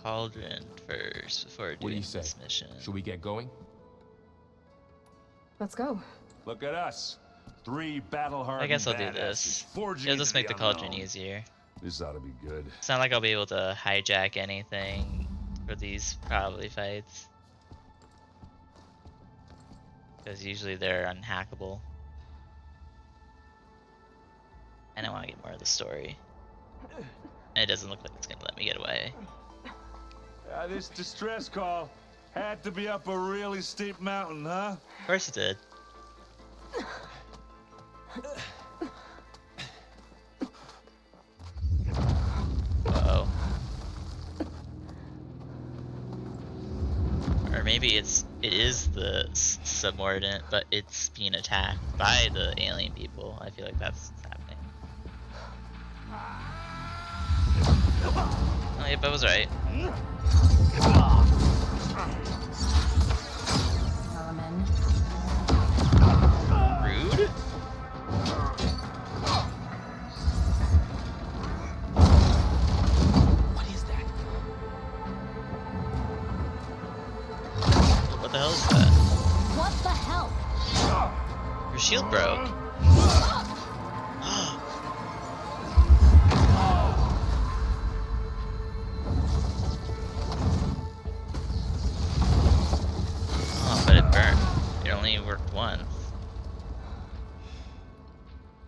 Cauldron first before What do doing you say? this mission. Should we get going? Let's go. Look at us. 3 battle-hardened I guess I'll do badasses this. forging It'll just into make the cauldron unknown. easier. This ought to be good. It's not like I'll be able to hijack anything for these probably fights. Because usually they're unhackable. And I want to get more of the story. And it doesn't look like it's going to let me get away. This distress call had to be up a really steep mountain, huh? Of course it did. Uh-oh. Or maybe it is the subordinate, but it's being attacked by the alien people. I feel like that's what's happening. Oh, yep, I was right. Element. Rude? What is that? What the hell is that? What the hell? Your shield broke. Oh, but it burned. It only worked once.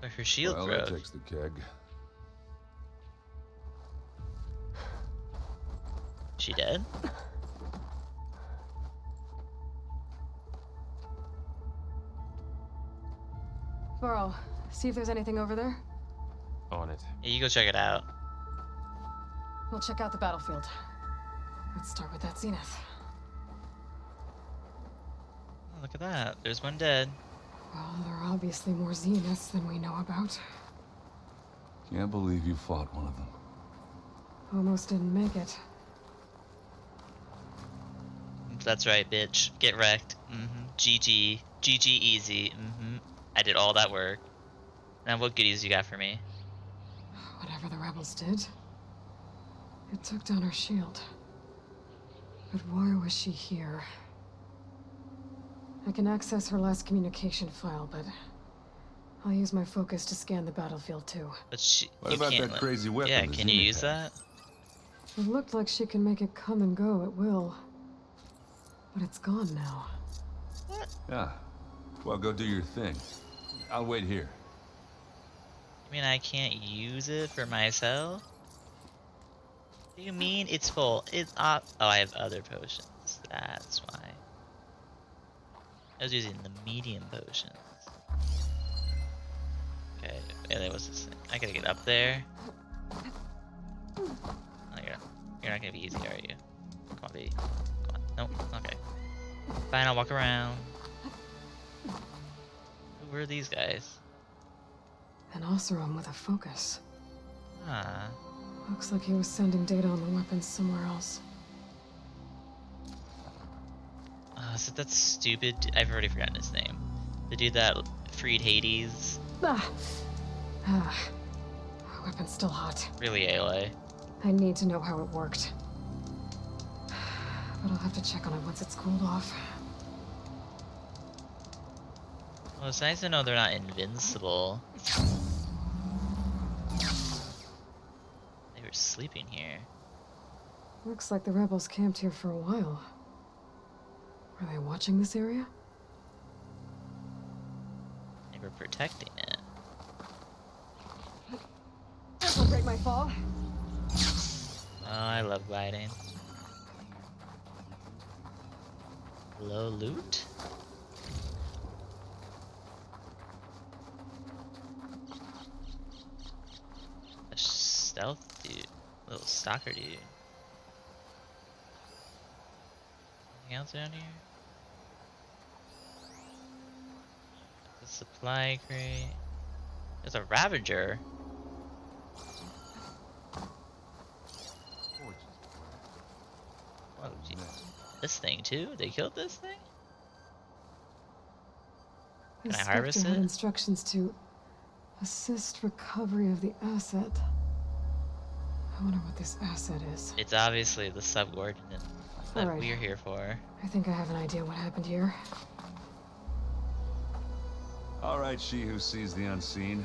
But her shield Well, broke. that takes the keg. She dead? Varl, see if there's anything over there. On it. Yeah, you go check it out. We'll check out the battlefield. Let's start with that Zenith. Oh, look at that. There's one dead. Well, there are obviously more Zeniths than we know about. Can't believe you fought one of them. Almost didn't make it. That's right, bitch. Get wrecked. GG. GG easy. I did all that work. Now what goodies you got for me? Whatever the rebels did, it took down her shield. But why was she here? I can access her last communication file, but I'll use my focus to scan the battlefield too. But she. What you about can't that let- crazy weapon Yeah, the can you Zenith use had? that? It looked like she can make it come and go at will. But it's gone now. Yeah. Well, go do your thing. I'll wait here. I mean, I can't use it for myself? What do you mean it's full? It's oh, I have other potions. That's why. I was using the medium potions. Okay, yeah, there was this thing. I gotta get up there. Oh, you're not gonna be easy, are you? Come on, baby. Come on. Nope. Okay. Fine, I'll walk around. Who are these guys? An Oseram with a focus. Ah. Looks like he was sending data on the weapons somewhere else. Is it that stupid? I've already forgotten his name. The dude that freed Hades. Ah! Weapon's still hot. Really, Aloy. I need to know how it worked. But I'll have to check on it once it's cooled off. Well, it's nice to know they're not invincible. They were sleeping here. Looks like the rebels camped here for a while. Were they watching this area? They were protecting it. Don't break my fall. Oh, I love gliding. Low loot? A stealth dude. Little stalker dude. Anything else around here? The supply crate. There's a Ravager. Oh, geez. This thing too? They killed this thing? Can I harvest Spectre had it? instructions to assist recovery of the asset. I wonder what this asset is. It's obviously the subordinate that Alright. we're here for. I think I have an idea what happened here. All right, she who sees the unseen.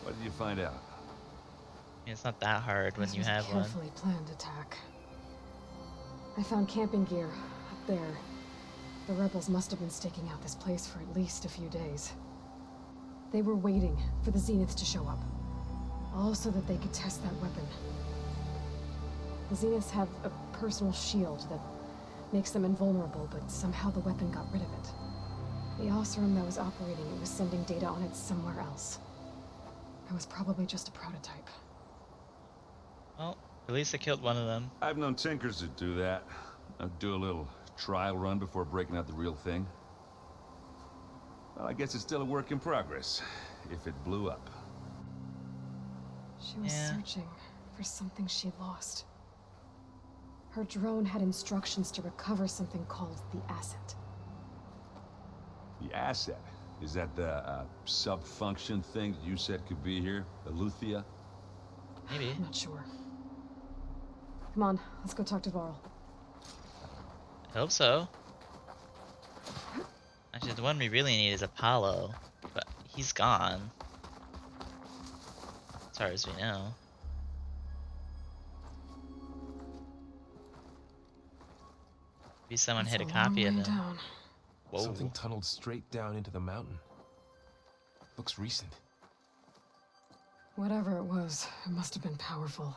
What did you find out? I mean, it's not that hard when This you was have a one. carefully planned attack. I found camping gear up there. The rebels must have been staking out this place for at least a few days. They were waiting for the Zeniths to show up, all so that they could test that weapon. The Zeniths have a personal shield that makes them invulnerable, but somehow the weapon got rid of it. The Oseram that was operating it was sending data on it somewhere else. It was probably just a prototype. Well, at least I killed one of them. I've known tinkers that do that. Do a little trial run before breaking out the real thing. Well, I guess it's still a work in progress, if it blew up. She was Yeah. searching for something she lost. Her drone had instructions to recover something called the asset. The asset? Is that the sub-function thing that you said could be here? The Luthia? Maybe. I'm not sure. Come on, let's go talk to Varl. I hope so. Actually, the one we really need is Apollo, but he's gone. As far as we know. Maybe someone That's hid a long copy of way them. down. Whoa. Something tunneled straight down into the mountain. Looks recent. Whatever it was, it must have been powerful.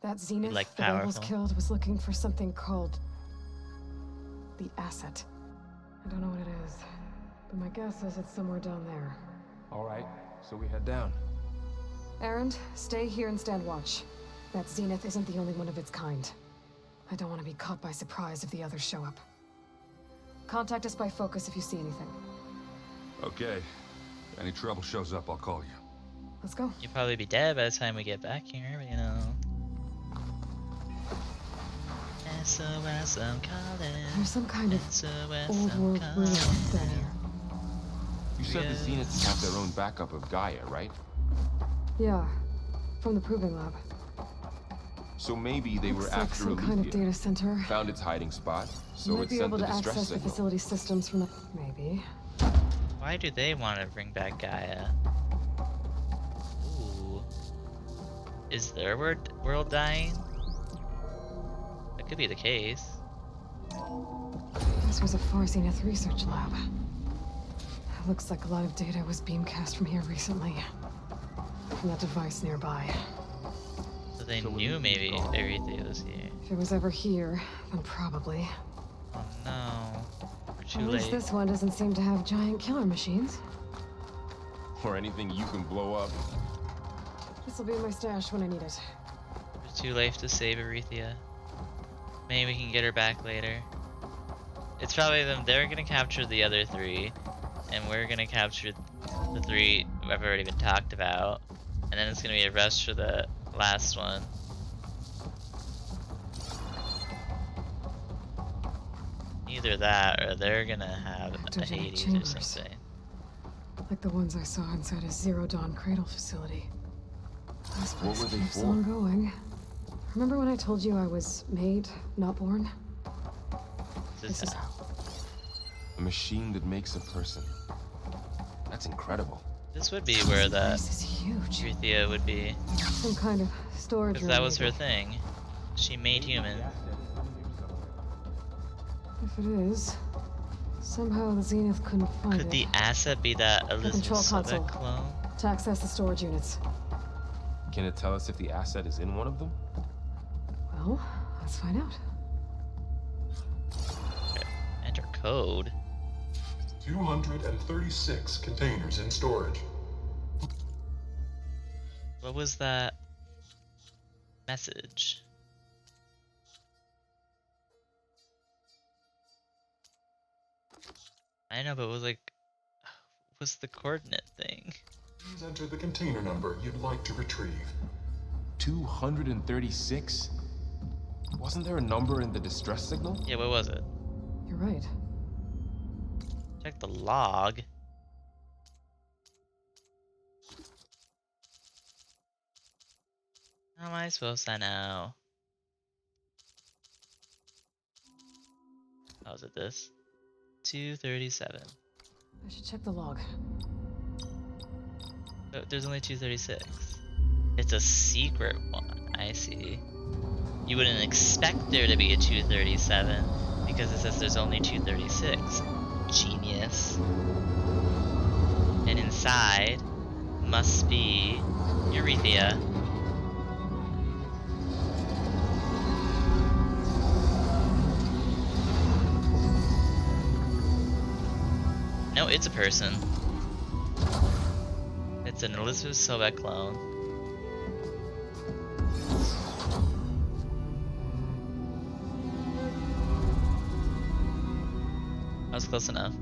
That Zenith Like the rebels powerful? killed was looking for something called the asset. I don't know what it is, but my guess is it's somewhere down there. All right, so we head down. Erend, stay here and stand watch. That Zenith isn't the only one of its kind. I don't want to be caught by surprise if the others show up. Contact us by focus if you see anything. Okay. If any trouble shows up, I'll call you. Let's go. You'll probably be dead by the time we get back here, but you know. SOS, I'm calling. There's some kind of SOS, old I'm world ruin calling. down here. You said the Zeniths have their own backup of Gaia, right? Yeah, from the proving lab. So maybe they were Looks like after some kind of Alethea. data center. Found its hiding spot, so Might it be sent able the to distress access the signal. facility systems from the... Maybe. Why do they want to bring back Gaia? Ooh. Is their world dying? That could be the case. This was a Far Zenith research lab. It looks like a lot of data was beamcast from here recently. From that device nearby. So they So knew we- maybe Aretha was here. If it was ever here, then probably. Oh no. We're too At least late. this one doesn't seem to have giant killer machines. Or anything you can blow up. This'll be in my stash when I need it. We're too late to save Aretha. Maybe we can get her back later. It's probably them. They're gonna capture the other three, and we're gonna capture the three I've already been talked about, and then it's gonna be a rush for the last one. Either that, or they're gonna have a Cryptogenic Hades or chambers. something. Like the ones I saw inside a Zero Dawn cradle facility. This What place were they keeps for? on going. Remember when I told you I was made, not born? This This is how. A machine that makes a person. That's incredible. This would be where the This is huge. Aretha would be, Some kind of storage because room. that was her maybe. thing. She made humans. If it is, somehow the Zenith couldn't find Could it. the asset be that Elizabeth control console. Sobek clone? To access the storage units. Can it tell us if the asset is in one of them? Well, let's find out. Enter code. 236 containers in storage. What was that message? I know, but it was like, what's the coordinate thing? Please enter the container number you'd like to retrieve. 236? Wasn't there a number in the distress signal? Yeah, what was it? You're right. Check the log. How am I supposed to know? How was it this? 237. I should check the log. Oh, there's only 236. It's a secret one. I see. You wouldn't expect there to be a 237 because it says there's only 236. Genius. And inside must be Eurythia. No, it's a person. It's an Elizabeth Sobek clone. That was close enough.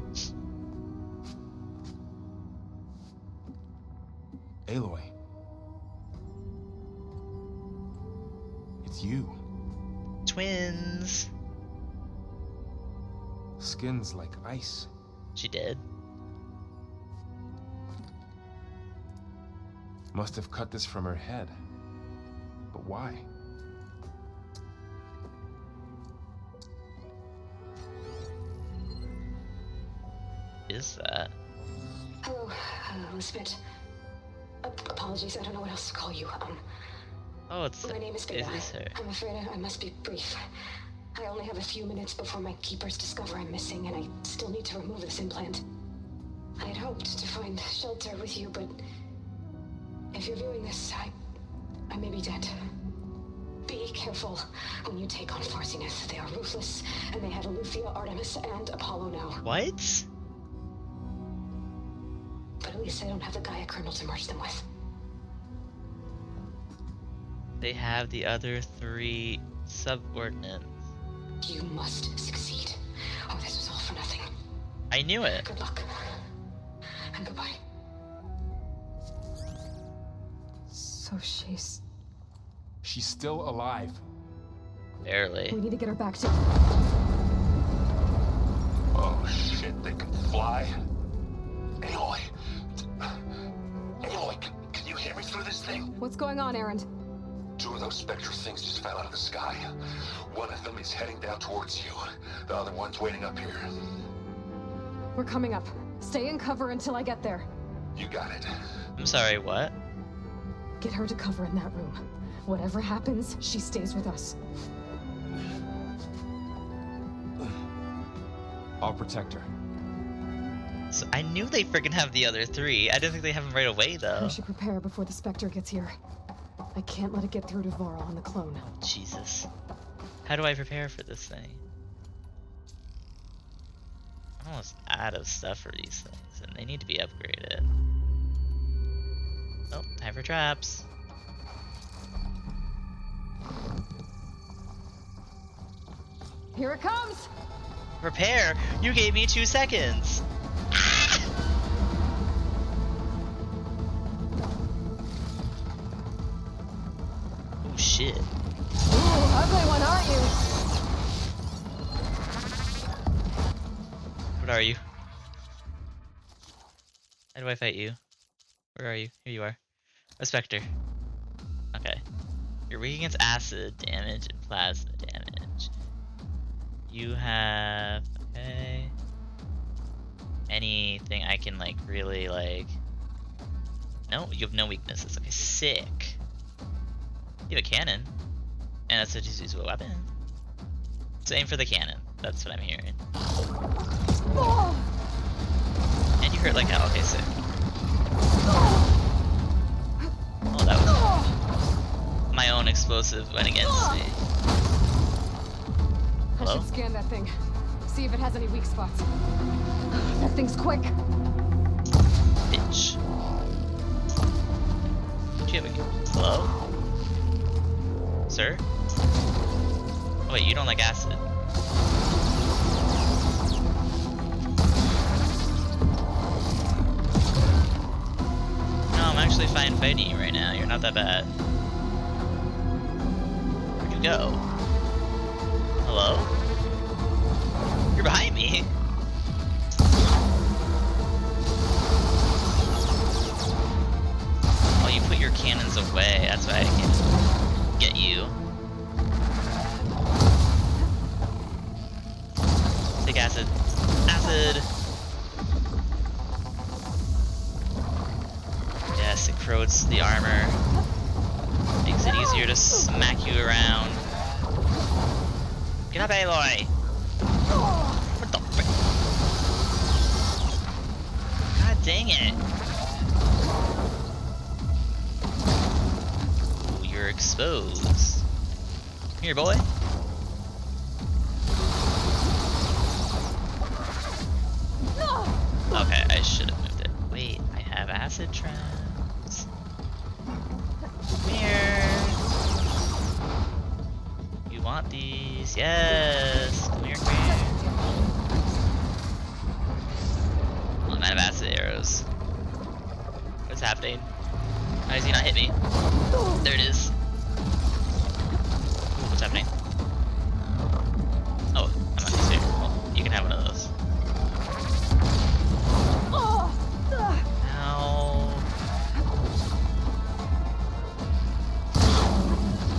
Aloy. It's you. Twins. Skin's like ice. She did. Must have cut this from her head. But why? Is that? Hello, Elizabeth. Apologies, I don't know what else to call you. Oh, it's. My name is It Veda. is her. I'm afraid I must be brief. I only have a few minutes before my keepers discover I'm missing, and I still need to remove this implant. I had hoped to find shelter with you, but if you're viewing this, I may be dead. Be careful when you take on Farsineth. They are ruthless, and they have Eleuthia, Artemis, and Apollo now. What? But at least I don't have the Gaia kernel to merge them with. They have the other 3 subordinates. You must succeed. Oh, this was all for nothing. I knew it. Good luck. And goodbye. So she's... She's still alive. Barely. We need to get her back to... Oh shit, they can fly? Aloy! Aloy, can you hear me through this thing? What's going on, Erend? 2 of those spectral things just fell out of the sky. One of them is heading down towards you. The other one's waiting up here. We're coming up. Stay in cover until I get there. You got it. I'm sorry, what? Get her to cover in that room. Whatever happens, she stays with us. I'll protect her. So I knew they freaking have the other 3. I didn't think they have them right away, I though. should prepare before the Spectre gets here. I can't let it get through to Varl and the clone. Jesus. How do I prepare for this thing? I'm almost out of stuff for these things, and they need to be upgraded. Oh, time for traps. Here it comes! Prepare! You gave me 2 seconds! Ah! Oh shit. Ooh, ugly one, aren't you? What are you? How do I fight you? Where are you? Here you are. A Spectre. Okay. You're weak against acid damage and plasma damage. You have... okay. Anything I can, like, really, like... No, you have no weaknesses. Okay, sick. You have a cannon. And that's a usable weapon. So aim for the cannon. That's what I'm hearing. Oh! And you hurt like hell. Okay, sick. Oh, that was... my own explosive went against me. I Hello? should scan that thing. See if it has any weak spots. That thing's quick. Bitch. Do you have a... hello? Sir? Oh wait, you don't like acid. No, I'm actually fine fighting you right now. You're not that bad. Where'd you go? Hello? You're behind me! Oh, you put your cannons away. That's why I can't. you. Take acid. Acid! Yes, it corrodes the armor. Makes it easier to smack you around. Get up, Aloy! What the frick? God dang it! Ooh, you're exposed. Here, boy. Okay, I should have moved it. Wait, I have acid traps. Come here. You want these? Yes. Come here, come here. Oh, I'm out of acid arrows. What's happening? Why does he not hit me? There it is. Ooh, what's happening? Oh, I'm not too safe. Well, you can have one of those. Ow.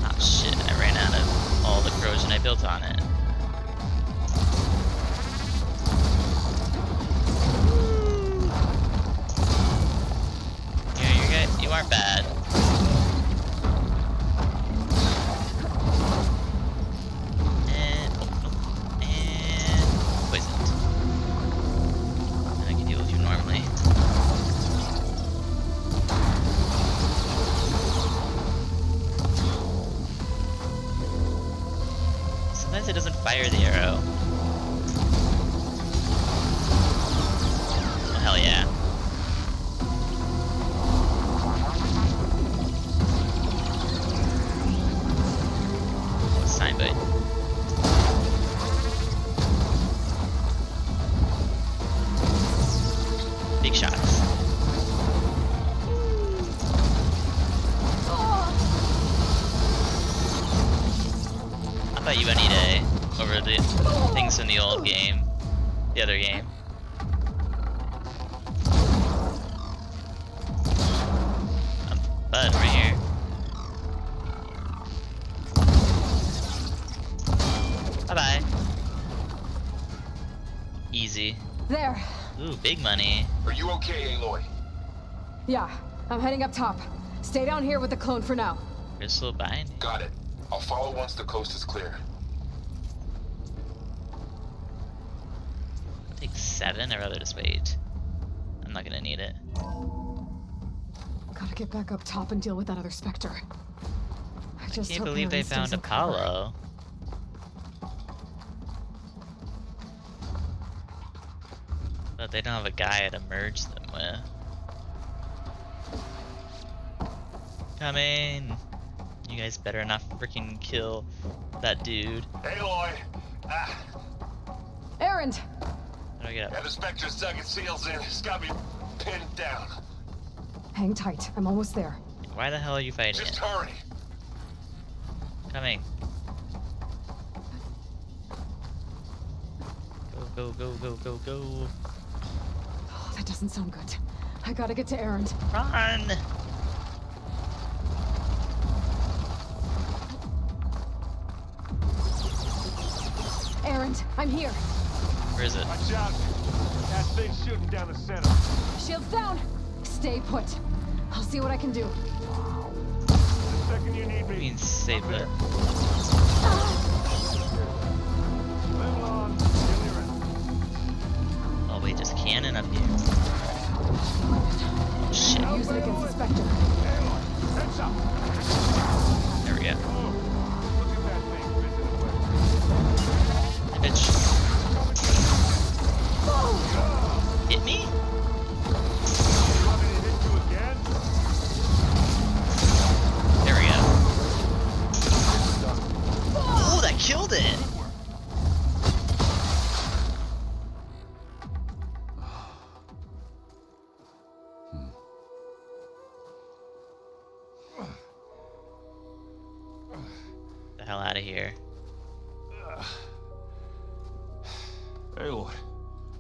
Oh shit, I ran out of all the corrosion I built on it. Yeah, you're good. You aren't bad. And nope. And poisoned. I can deal with you normally. Sometimes it doesn't fire the arrow. Oh, hell yeah. Sign bite. Big shots. I thought you would need A over the things from the old game. The other game. Bud right here. Bye-bye. Easy. There. Ooh, big money. Are you okay, Aloy? Yeah, I'm heading up top. Stay down here with the clone for now. Crystal binding. Got it. I'll follow once the coast is clear. I'll take 7. I'd rather just wait. I'm not gonna need it. Gotta get back up top and deal with that other Spectre. I just Can't hope believe they Aaron stays found in cover. Apollo. But they don't have a guy to merge them with. Coming! You guys better not freaking kill that dude. Aloy! Aaron! How do I get Yeah, up? the Spectre's dug its heels in. It's got me pinned down. Hang tight. I'm almost there. Why the hell are you fighting Just it? hurry. Coming. Go, go, go, go, go, go. Oh, that doesn't sound good. I gotta get to Aaron. Run! Aaron, I'm here. Where is it? Watch out! That thing's shooting down the center. Shields down. Stay put. I'll see what I can do. The second you need I me. mean, save it. Live on. Get near it. Oh wait, there's a cannon up here. Shit. Use it against the Spectre. Aloy, heads up. There we go. Oh, look at that thing whizzing away. Bitch. Hit me? You want me to hit you again? There we go. Oh, that killed it! The hell out of here. Aloy,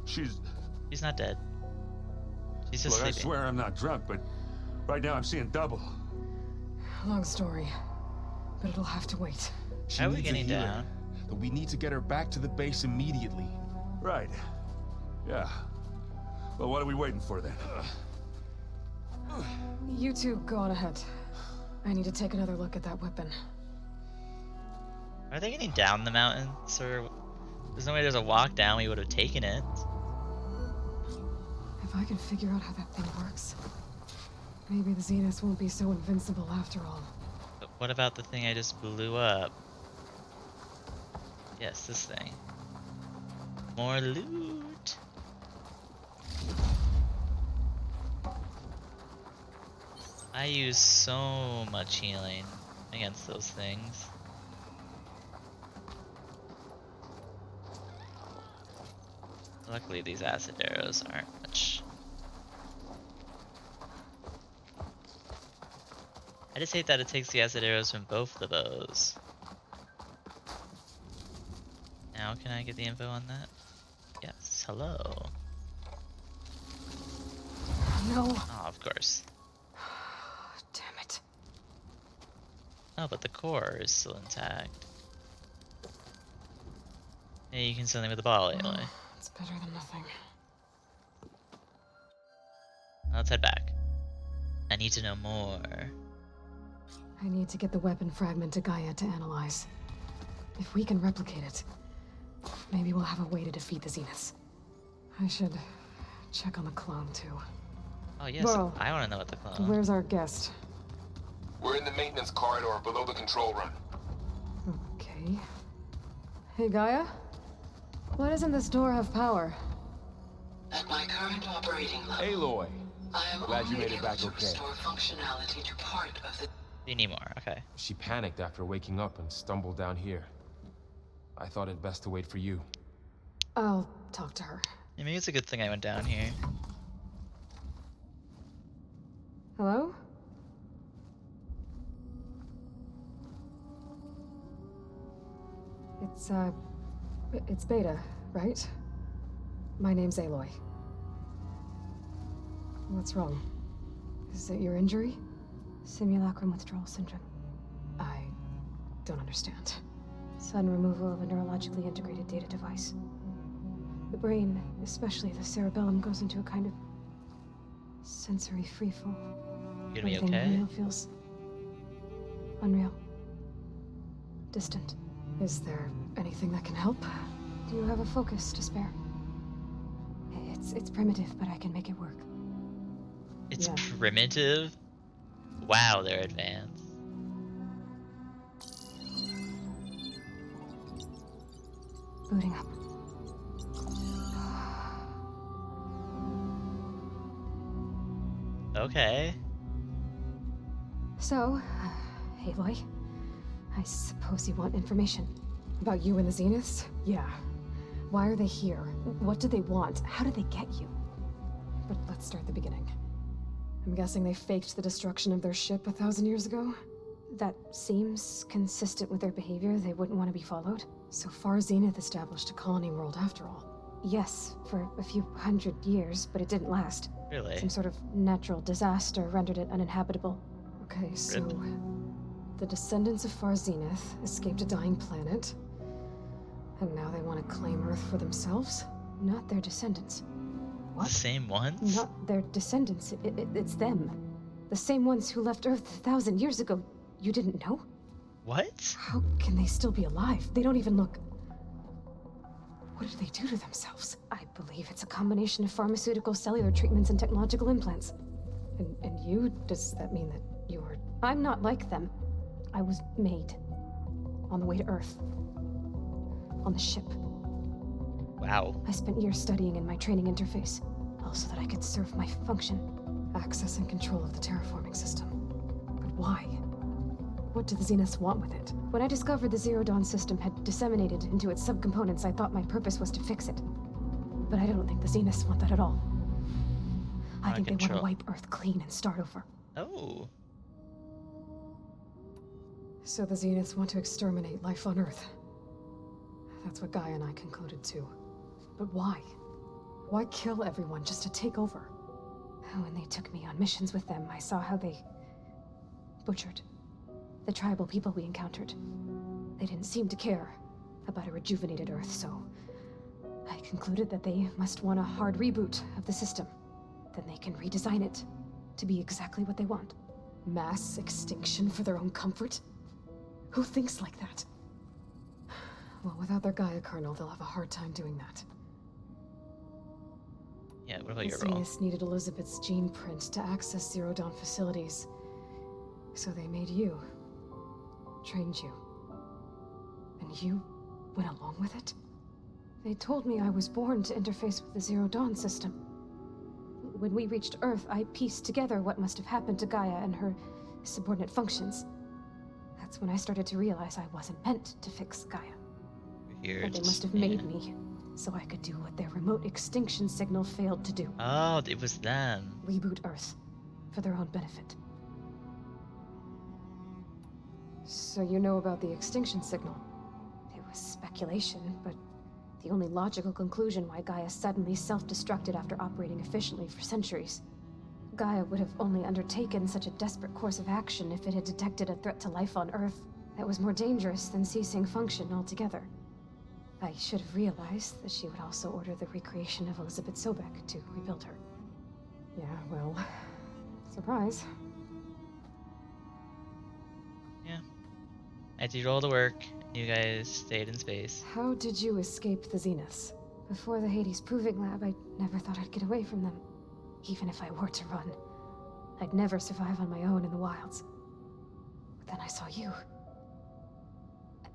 she's... He's not dead. He's just Look, I sleeping. swear I'm not drunk, but right now I'm seeing double. Long story. but it'll have to wait. She How are we needs a getting healer, down? but we need to get her back to the base immediately. Right. Yeah. Well, what are we waiting for then? You two go on ahead. I need to take another look at that weapon. Are they getting down the mountains, or there's no way there's a walk down? We would have taken it. If I can figure out how that thing works, maybe the Zeniths won't be so invincible after all. But what about the thing I just blew up? Yes, this thing. More loot. I use so much healing against those things. Luckily, these acid arrows aren't much. I just hate that it takes the acid arrows from both the bows. Now, can I get the info on that? Yes, hello. No. Oh, of course. Damn it. Oh, but the core is still intact. Hey, you can send them with the ball anyway. It's better than nothing. Let's head back. I need to know more. I need to get the weapon fragment to Gaia to analyze. If we can replicate it, maybe we'll have a way to defeat the Zeniths. I should check on the clone, too. Oh yes, Burl, I want to know what the clone. Where's our guest? We're in the maintenance corridor below the control room. Okay. Hey, Gaia? Why doesn't this door have power? At my current operating level, Aloy, I am glad you only made it able back to okay. restore functionality to part of the... You need more. Okay. she panicked after waking up and stumbled down here. I thought it best to wait for you. I'll talk to her. Yeah, maybe it's a good thing I went down here. Hello? It's Beta, right? My name's Aloy. What's wrong? Is it your injury? Simulacrum withdrawal syndrome. I don't understand. Sudden removal of a neurologically integrated data device. The brain, especially the cerebellum, goes into a kind of sensory freefall. You gonna be Everything okay? real feels unreal. Distant. Is there anything that can help? Do you have a focus to spare? It's primitive, but I can make it work. It's Yeah. primitive. Wow, they're advanced. Booting up. Okay. So, Aloy, I suppose you want information. About you and the Zeniths? Yeah. Why are they here? What do they want? How did they get you? But let's start at the beginning. I'm guessing they faked the destruction of their ship 1,000 years ago? That seems consistent with their behavior. They wouldn't want to be followed. So far, Zenith established a colony world after all. Yes, for a few hundred years, but it didn't last. Really? Some sort of natural disaster rendered it uninhabitable. Okay, so... Rip. The descendants of Far Zenith escaped a dying planet, and now they want to claim Earth for themselves? Not their descendants. The same ones? Not their descendants. It's them. The same ones who left Earth 1,000 years ago. You didn't know? What? How can they still be alive? They don't even look... What did they do to themselves? I believe it's a combination of pharmaceutical, cellular treatments, and technological implants. And you? Does that mean that you were... I'm not like them. I was made. On the way to Earth. On the ship. Wow. I spent years studying in my training interface, all so that I could serve my function. Access and control of the terraforming system. But why? What do the Zeniths want with it? When I discovered the Zero Dawn system had disseminated into its subcomponents, I thought my purpose was to fix it. But I don't think the Zeniths want that at all. I think they want to Control. wipe Earth clean and start over. Oh. So the Zeniths want to exterminate life on Earth. That's what Gaia and I concluded too. But why? Why kill everyone just to take over? When they took me on missions with them, I saw how they butchered the tribal people we encountered. They didn't seem to care about a rejuvenated Earth, so I concluded that they must want a hard reboot of the system. Then they can redesign it to be exactly what they want. Mass extinction for their own comfort? Who thinks like that? Well, without their Gaia kernel, they'll have a hard time doing that. Yeah, what about your role? Zenith needed Elizabeth's gene print to access Zero Dawn facilities. So they made you. Trained you. And you went along with it? They told me I was born to interface with the Zero Dawn system. When we reached Earth, I pieced together what must have happened to Gaia and her subordinate functions. That's when I started to realize I wasn't meant to fix Gaia. Here, But they must have made me so I could do what their remote extinction signal failed to do. Oh, it was them. Reboot Earth for their own benefit. So you know about the extinction signal? It was speculation, but the only logical conclusion why Gaia suddenly self-destructed after operating efficiently for centuries. Gaia would have only undertaken such a desperate course of action if it had detected a threat to life on Earth that was more dangerous than ceasing function altogether. I should have realized that she would also order the recreation of Elizabeth Sobek to rebuild her. Yeah, well, surprise. Yeah. I did all the work. You guys stayed in space. How did you escape the Zeniths? Before the Hades Proving Lab, I never thought I'd get away from them. Even if I were to run, I'd never survive on my own in the wilds. But then I saw you.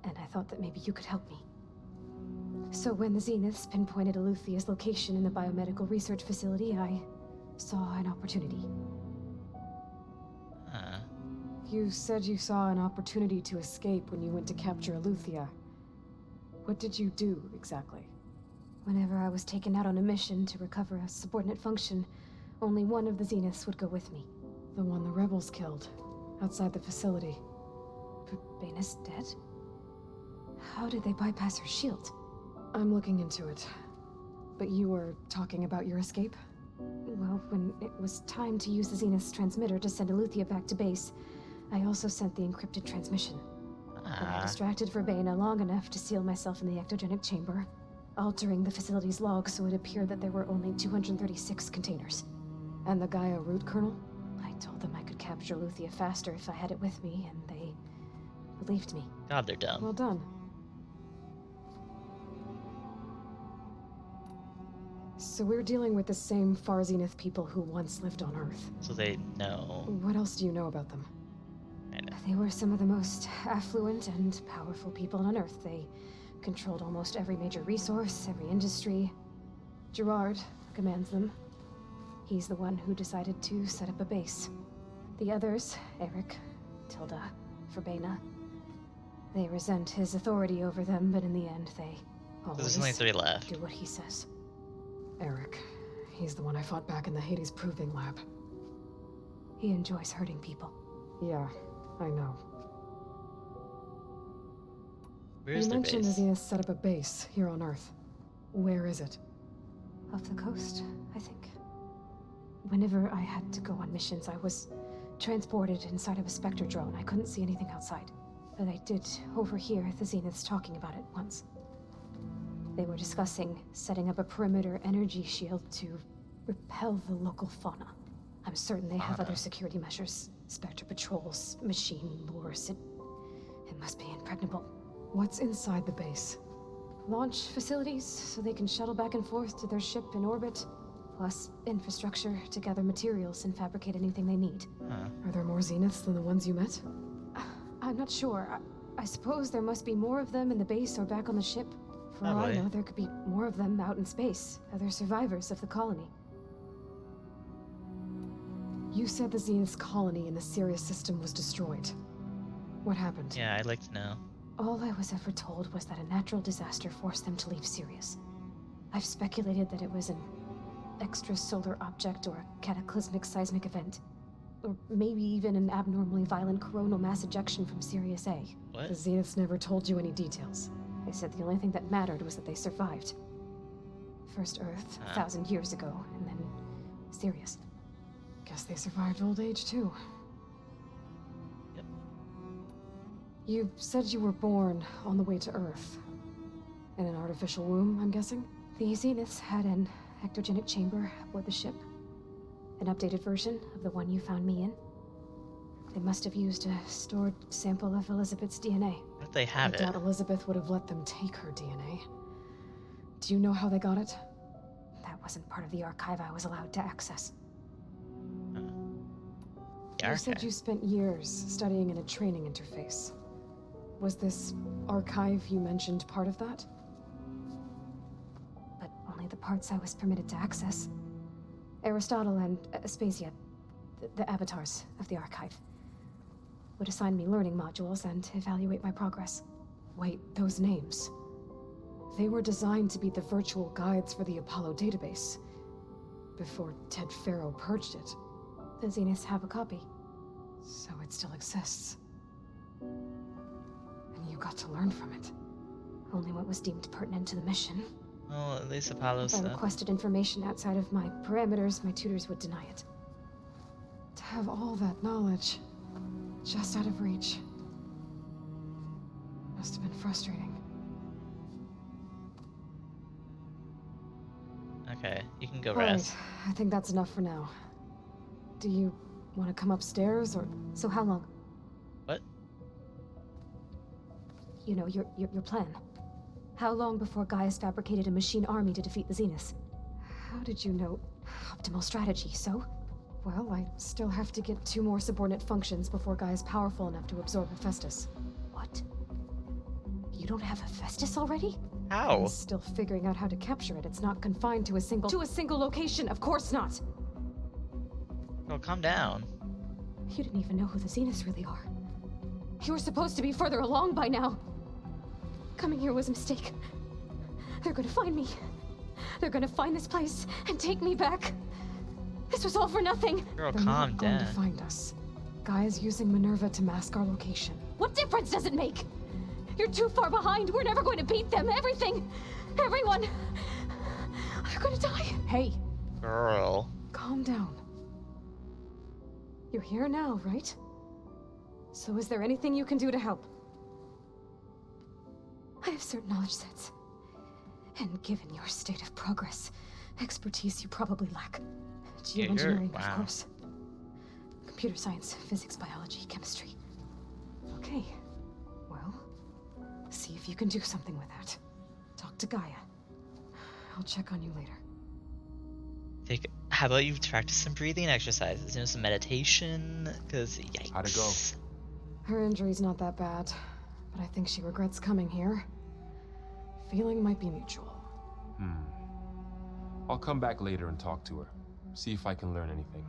And I thought that maybe you could help me. So when the Zeniths pinpointed Eluthia's location in the biomedical research facility, I saw an opportunity. Huh. You said you saw an opportunity to escape when you went to capture Eluthia. What did you do, exactly? Whenever I was taken out on a mission to recover a subordinate function, only one of the Zeniths would go with me. The one the rebels killed, outside the facility. Baina's dead? How did they bypass her shield? I'm looking into it. But you were talking about your escape? Well, when it was time to use the Zenith's transmitter to send Eluthia back to base, I also sent the encrypted transmission. I distracted Verbena long enough to seal myself in the ectogenic chamber, altering the facility's log so it appeared that there were only 236 containers. And the Gaia root kernel? I told them I could capture Eluthia faster if I had it with me, and they believed me. God, they're dumb. Well done. So we're dealing with the same Far Zenith people who once lived on Earth. So they know. What else do you know about them? I know. They were some of the most affluent and powerful people on Earth. They controlled almost every major resource, every industry. Gerard commands them. He's the one who decided to set up a base. The others, Eric, Tilda, Verbena, they resent his authority over them, but in the end, they There's always only 3 left. do what he says. Eric. He's the one I fought back in the Hades Proving Lab. He enjoys hurting people. Yeah, I know. Where's You their mentioned the base? Zenith set up a base here on Earth. Where is it? Off the coast, I think. Whenever I had to go on missions, I was transported inside of a Spectre drone. I couldn't see anything outside. But I did overhear the Zeniths talking about it once. They were discussing setting up a perimeter energy shield to repel the local fauna. I'm certain they have other security measures. Spectre patrols, machine lures. It must be impregnable. What's inside the base? Launch facilities, so they can shuttle back and forth to their ship in orbit. Plus infrastructure to gather materials and fabricate anything they need. Huh. Are there more Zeniths than the ones you met? I'm not sure. I suppose there must be more of them in the base or back on the ship. For all I Probably. know, there could be more of them out in space, other survivors of the colony. You said the Zenith's colony in the Sirius system was destroyed. What happened? Yeah, I'd like to know. All I was ever told was that a natural disaster forced them to leave Sirius. I've speculated that it was an extrasolar object or a cataclysmic seismic event. Or maybe even an abnormally violent coronal mass ejection from Sirius A. What? The Zeniths never told you any details. They said the only thing that mattered was that they survived. First Earth, 1,000 years ago, and then Sirius. Guess they survived old age too. You said you were born on the way to Earth. In an artificial womb, I'm guessing? The Zeniths had an ectogenic chamber aboard the ship. An updated version of the one you found me in. They must have used a stored sample of Elizabeth's DNA. Where do they have I it? doubt Elizabeth would have let them take her DNA. Do you know how they got it? That wasn't part of the archive I was allowed to access. The You said archive. you spent years studying in a training interface. Was this archive you mentioned part of that? But only the parts I was permitted to access. Aristotle and Aspasia, the avatars of the archive, would assign me learning modules and evaluate my progress. Wait, those names. They were designed to be the virtual guides for the Apollo database. Before Ted Faro purged it. The Zeniths have a copy. So it still exists. And you got to learn from it. Only what was deemed pertinent to the mission. Well, at least Apollo If I stuff. requested information outside of my parameters, my tutors would deny it. To have all that knowledge, just out of reach. Must have been frustrating. Okay, you can go All right, rest. I think that's enough for now. Do you want to come upstairs, or... So how long? What? You know, your plan. How long before Gaius fabricated a machine army to defeat the Zeniths? How did you know? Optimal strategy, so? Well, I still have to get 2 more subordinate functions before Guy is powerful enough to absorb Hephaestus. What? You don't have Hephaestus already? How? I'm still figuring out how to capture it. It's not confined to a single location. Of course not. Girl, calm down. You didn't even know who the Zeniths really are. You were supposed to be further along by now. Coming here was a mistake. They're gonna find me. They're gonna find this place and take me back. This was all for nothing. Girl, They're calm not going to down. find us. Guy is using Minerva to mask our location. What difference does it make? You're too far behind. We're never going to beat them. Everything. Everyone. They're gonna die. Hey, Girl. calm down. You're here now, right? So is there anything you can do to help? I have certain knowledge sets. And given your state of progress, expertise you probably lack. Yeah, you're- Geoengineering, wow. of course. Computer science, physics, biology, chemistry. Okay. Well, see if you can do something with that. Talk to Gaia. I'll check on you later. How about you practice some breathing exercises? You know, some meditation? Because, yikes. How'd it go? Her injury's not that bad, but I think she regrets coming here. Feeling might be mutual. I'll come back later and talk to her. See if I can learn anything.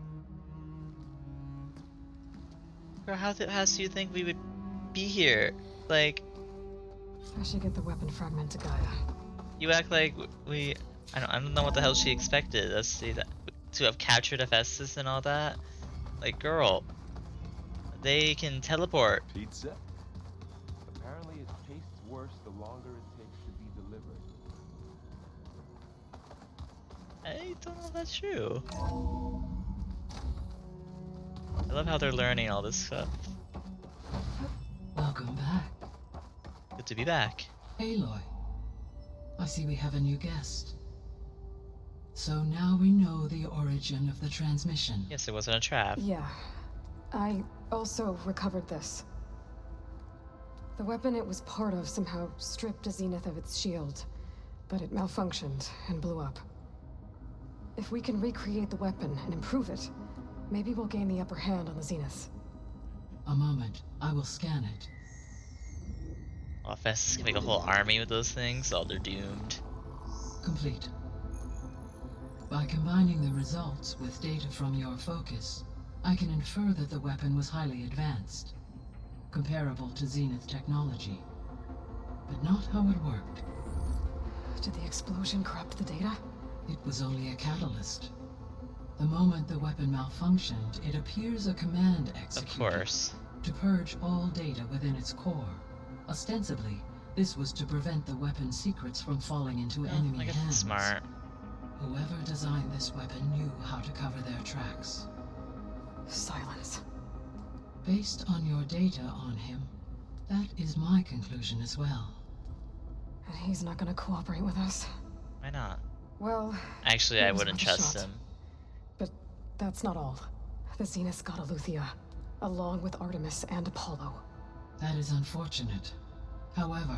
Girl, how else do you think we would be here? Like, I should get the weapon fragment to Gaia. you act like we... I don't know what the hell she expected us to have captured Hephaestus and all that. Like, girl, they can teleport. Pizza? Apparently it tastes worse the longer it takes to be delivered. I don't know if that's true. I love how they're learning all this stuff. Welcome back. Good to be back. Aloy, I see we have a new guest. So now we know the origin of the transmission. Yes, it wasn't a trap. Yeah. I also recovered this. The weapon it was part of somehow stripped a Zenith of its shield, but it malfunctioned and blew up. If we can recreate the weapon and improve it, maybe we'll gain the upper hand on the Zeniths. A moment, I will scan it. Well, Hephaestus can make a whole army with those things, so they're doomed. Complete. By combining the results with data from your focus, I can infer that the weapon was highly advanced, comparable to Zenith technology, but not how it worked. Did the explosion corrupt the data? It was only a catalyst. The moment the weapon malfunctioned, it appears a command Of executed course. to purge all data within its core. Ostensibly, this was to prevent the weapon's secrets from falling into enemy I guess hands. it's smart. Whoever designed this weapon knew how to cover their tracks. Silence. Based on your data on him, That is my conclusion as well. And he's not gonna cooperate with us. Why not? Well, Actually, it I was wouldn't worth a trust shot. him. But that's not all. The Zeniths got Aletheia, along with Artemis and Apollo. That is unfortunate. However,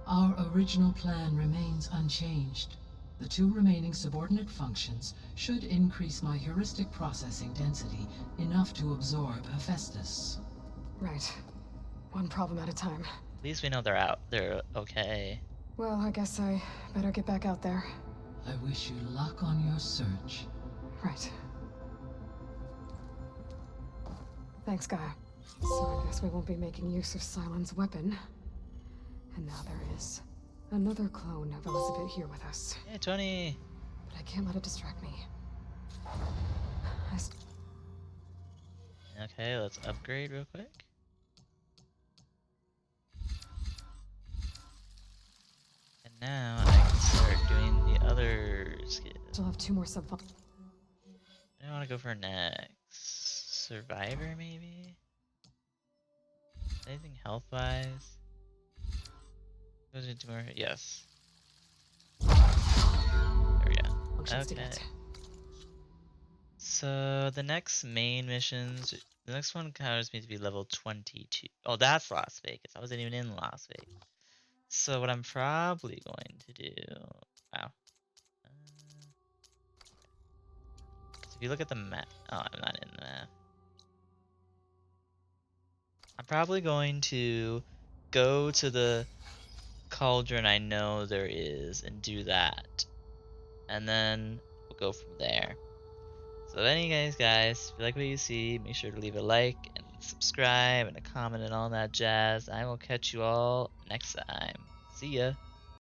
our original plan remains unchanged. The 2 remaining subordinate functions should increase my heuristic processing density enough to absorb Hephaestus. Right. One problem at a time. At least we know they're out. They're okay. Well, I guess I better get back out there. I wish you luck on your search. Right. Thanks, Gaia. So I guess we won't be making use of Cylon's weapon. And now there is another clone of Elizabeth here with us. Hey, Tony. But I can't let it distract me. Okay, let's upgrade real quick. And now I can start doing the other skills. Still have 2 more sub. I want to go for next. Survivor, maybe? Anything health-wise? Goes into more. Yes. There we go. Functions to Okay. get. So the next main missions, the next one requires me to be level 22. Oh, that's Las Vegas. I wasn't even in Las Vegas. So what I'm probably going to do, wow. So if you look at the map, oh, I'm not in the map. I'm probably going to go to the cauldron I know there is and do that. And then we'll go from there. So anyways, guys, if you like what you see, make sure to leave a like and subscribe and a comment and all that jazz. I will catch you all next time. See ya.